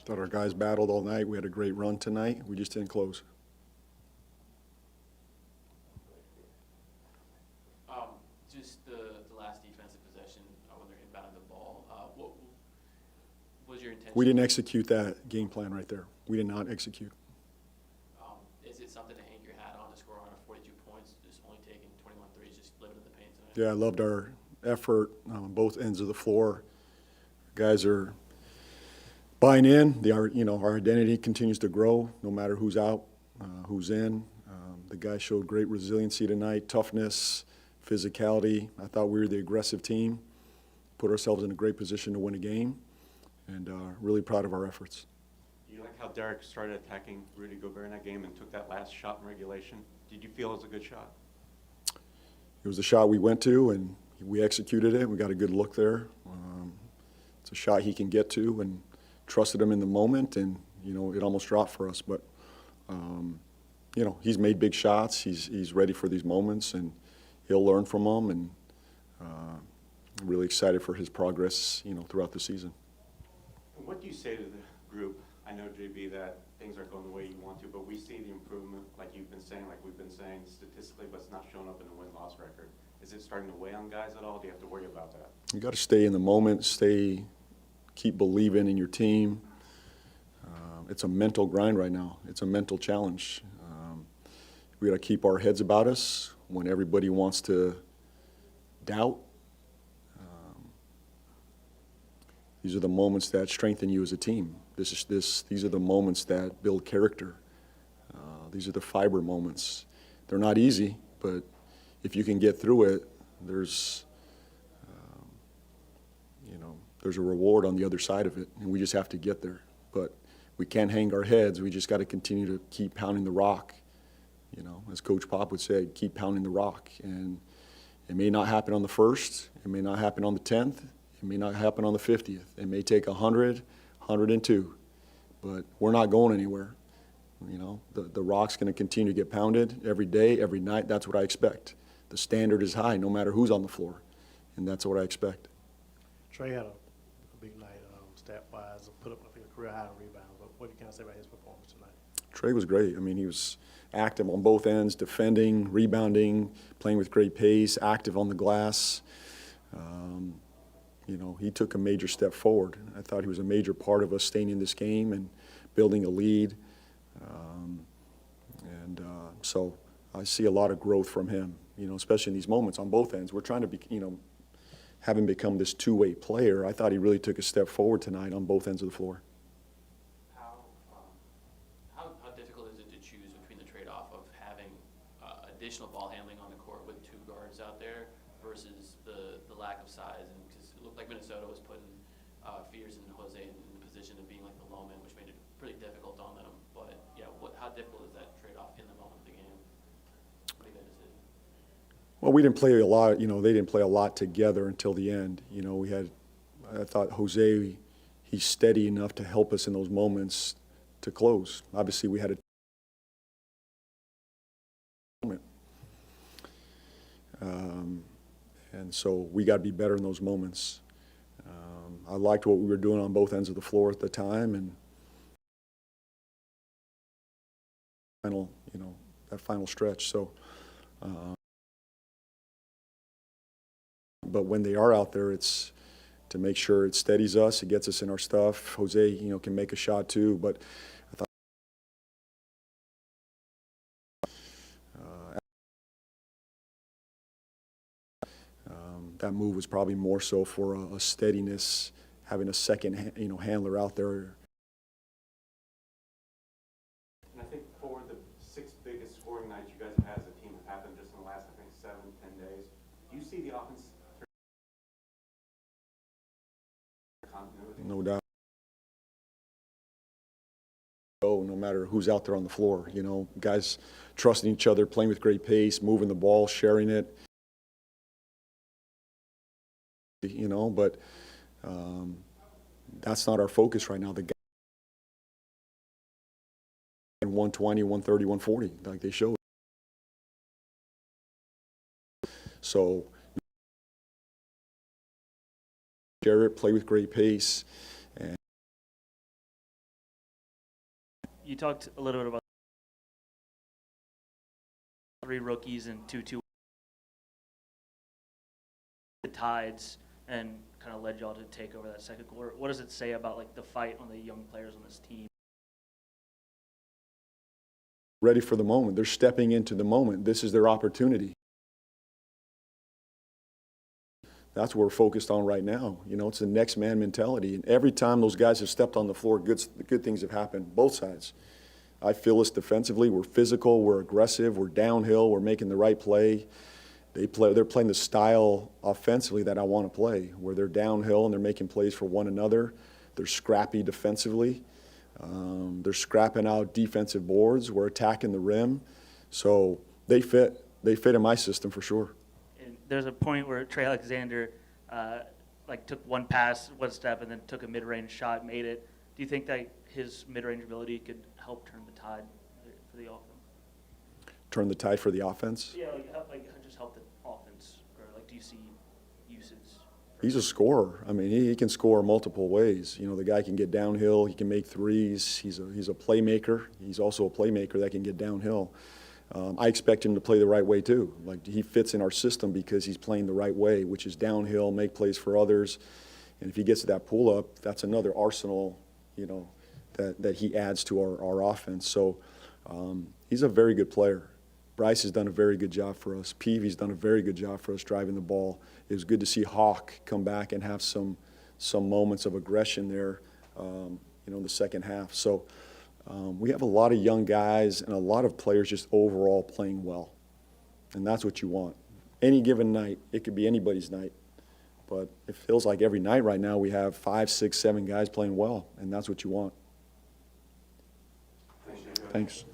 Thought our guys battled all night. We had a great run tonight. We just didn't close. Just the last defensive possession when they're inbounding the ball. What was your intention? We didn't execute that game plan right there. We did not execute. Is it something to hang your hat on to score on 42 points, just only taking 21 threes, just living in the paint tonight? Yeah, I loved our effort on both ends of the floor. Guys are buying in. Our identity continues to grow no matter who's out, who's in. The guys showed great resiliency tonight, toughness, physicality. I thought we were the aggressive team, put ourselves in a great position to win a game, and really proud of our efforts. You like how Derek started attacking Rudy Gobert in that game and took that last shot in regulation? Did you feel it was a good shot? It was the shot we went to, and we executed it. We got a good look there. It's a shot he can get to, and trusted him in the moment, and it almost dropped for us. But he's made big shots. He's ready for these moments, and he'll learn from them. And I'm really excited for his progress, throughout the season. What do you say to the group? I know, JB, that things aren't going the way you want to, but we see the improvement, like you've been saying, like we've been saying statistically, but it's not showing up in the win-loss record. Is it starting to weigh on guys at all? Do you have to worry about that? You got to stay in the moment, keep believing in your team. It's a mental grind right now. It's a mental challenge. We got to keep our heads about us when everybody wants to doubt. These are the moments that strengthen you as a team. These are the moments that build character. These are the fiber moments. They're not easy, but if you can get through it, there's a reward on the other side of it, and we just have to get there. But we can't hang our heads. We just got to continue to keep pounding the rock. As Coach Pop would say, keep pounding the rock. And it may not happen on the 1st. It may not happen on the 10th. It may not happen on the 50th. It may take 100, 102. But we're not going anywhere. The rock's going to continue to get pounded every day, every night. That's what I expect. The standard is high no matter who's on the floor, and that's what I expect. Trey had a big night stat-wise, put up a career high in rebounds. But what do you say about his performance tonight? Trey was great. I mean, he was active on both ends, defending, rebounding, playing with great pace, active on the glass. He took a major step forward. I thought he was a major part of us staying in this game and building a lead. So I see a lot of growth from him, especially in these moments on both ends. We're trying to be, having become this two-way player, I thought he really took a step forward tonight on both ends of the floor. How difficult is it to choose between the trade-off of having additional ball handling on the court with two guards out there versus the lack of size? And because it looked like Minnesota was putting Fears and Jose in the position of being like the low man, which made it pretty difficult on them. But yeah, how difficult is that trade-off in the moment of the game? What do you guys decision? Well, we didn't play a lot. They didn't play a lot together until the end. I thought Jose, he's steady enough to help us in those moments to close. Obviously, we had a moment. And so we got to be better in those moments. I liked what we were doing on both ends of the floor at the time, and that final stretch. So, but when they are out there, it's to make sure it steadies us, it gets us in our stuff. Jose, can make a shot too, but I thought that move was probably more so for a steadiness, having a second, handler out there. And I think for the 6 biggest scoring nights you guys have had as a team have happened just in the last, 7, 10 days. Do you see the offense continuity? No doubt. No matter who's out there on the floor, guys trusting each other, playing with great pace, moving the ball, sharing it. But that's not our focus right now. The guys 120, 130, 140, like they showed. So share it, play with great pace, You talked a little bit about 3 rookies and 2 the Tides and kind of led y'all to take over that second quarter. What does it say about like the fight on the young players on this team? Ready for the moment. They're stepping into the moment. This is their opportunity. That's what we're focused on right now. You know, it's the next man mentality. And every time those guys have stepped on the floor, good things have happened, both sides. I feel us defensively. We're physical, we're aggressive, we're downhill, we're making the right play. They're playing the style offensively that I want to play, where they're downhill and they're making plays for one another. They're scrappy defensively. They're scrapping out defensive boards. We're attacking the rim. So they fit in my system for sure. And there's a point where Trey Alexander like took one pass, one step, and then took a mid-range shot, made it. Do you think that his mid-range ability could help turn the tide for the offense? Turn the tide for the offense? Yeah, just help the offense, or like do you see usage? He's a scorer. I mean, he can score multiple ways. You know, the guy can get downhill. He can make threes. He's a playmaker. He's also a playmaker that can get downhill. I expect him to play the right way too. Like, he fits in our system because he's playing the right way, which is downhill, make plays for others. And if he gets to that pull-up, that's another arsenal, you know, that he adds to our offense. So he's a very good player. Bryce has done a very good job for us. Peavy's done a very good job for us driving the ball. It was good to see Hawk come back and have some moments of aggression there, you know, in the second half. So we have a lot of young guys and a lot of players just overall playing well. And that's what you want. Any given night, it could be anybody's night. But it feels like every night right now we have 5, 6, 7 guys playing well, and that's what you want. Thanks. Thanks.